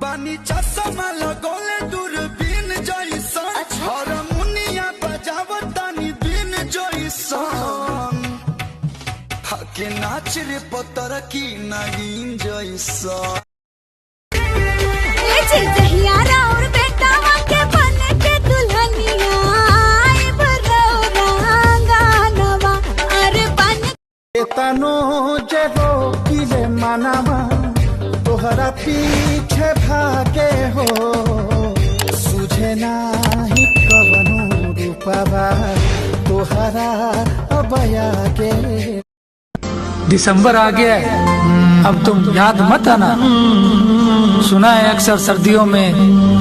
बानी चश्मा लगोले दूरबीन जइसन, हारमोनिया बजावतानी बिन जइसन, हके नाच रे पतर की नागिन जइसन। और बेटा के बन के दुल्हनिया अरे बन तनो जेरो किले मनावा तोहरा पीछे भागे हो, सुझे नाही कवनो रूपवा तोहरा अबया के। दिसंबर आ गया है, अब तुम याद मत आना। सुना है अक्सर सर्दियों में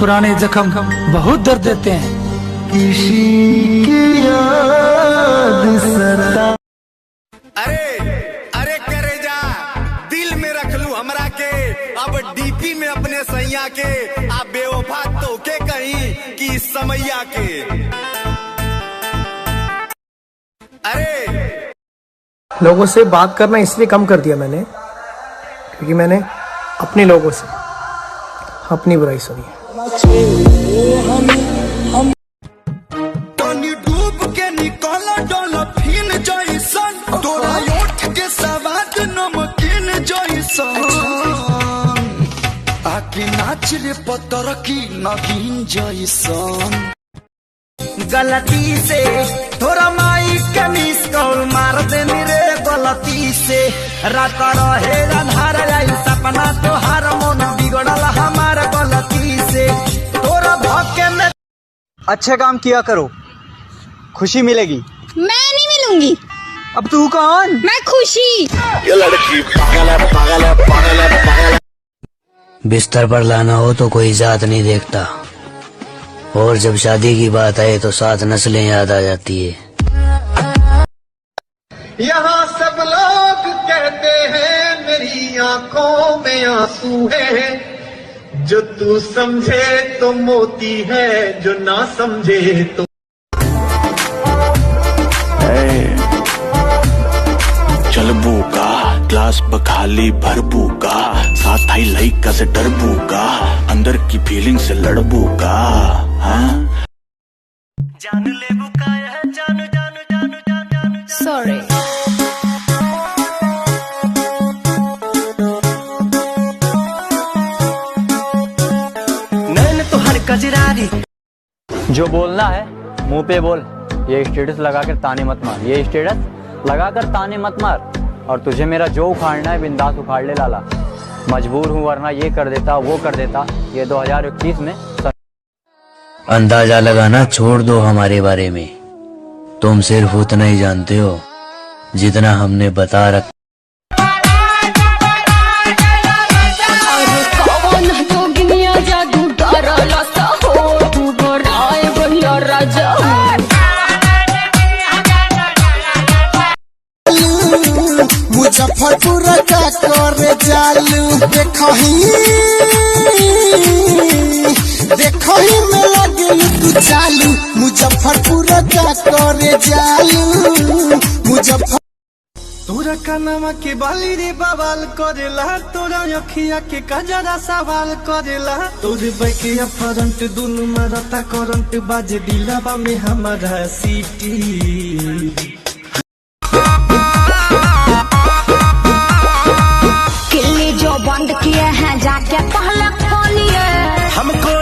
पुराने जख्म बहुत दर्द देते हैं। किसी की याद सता। अरे अरे करे जा, दिल में रख लू हमरा के, अब डीपी में अपने सैया के, आप बेवफा तो के कहीं कि समैया के। अरे लोगों से बात करना इसलिए कम कर दिया मैंने, क्योंकि मैंने अपने लोगों से अपनी बुराई सुनी है। डूब के निकाला डॉल्फिन जइसन, तोरा ओठ के सवाद नमकीन जइसन, आके नाच रे पतर की नगीन जइसन। गलती से थोड़ा माई के मिस कॉल मार देनी रे, गलती से रात रहे अंधार आई सपना तोहार मन बिगड़ल हमार गलती से तोरा भक्के में। अच्छे काम किया करो, खुशी मिलेगी। मैं नहीं मिलूंगी। अब तू कौन? मैं खुशी। ये लड़की पागल है, पागल है, पागल है, पागल है। बिस्तर पर लाना हो तो कोई जात नहीं देखता, और जब शादी की बात आए तो 7 नस्लें याद आ जाती है। यहाँ सब लोग कहते हैं मेरी आंखों में आंसू है, जो तू समझे तो मोती है, जो ना समझे तो। चलबू का ग्लास बखाली भरबू का, साथ आई लइका से डरबू का, अंदर की फीलिंग से लड़बू का। हाँ जान ले बुकाया जानू जानू जानू जानू। सॉरी। नैन तो हर कजरारी। जो बोलना है मुंह पे बोल, ये स्टेटस लगाकर ताने मत मार, ये स्टेटस लगाकर ताने मत मार। और तुझे मेरा जो उखाड़ना है बिंदास उखाड़ ले लाला, मजबूर हूँ वरना ये कर देता वो कर देता। ये 2021 में अंदाजा लगाना छोड़ दो हमारे बारे में, तुम सिर्फ उतना ही जानते हो जितना हमने बता रखा। मुजफ्फरपुर का करे जालू, देखो ही में लगे तू चालू, मुजफ्फरपुर का करे जालू। मुजफ्फर तोरा कनमा के बाली रे बवाल करेला, तोरा अखिया के कजरा सवाल करेला, तोरे बैकिया फ्रंट दुनु मरता करंट बाजे दिलवा में हमारा सीटी। किल्ली जो बंद किए हैं जाके पहले खोलिए। हमको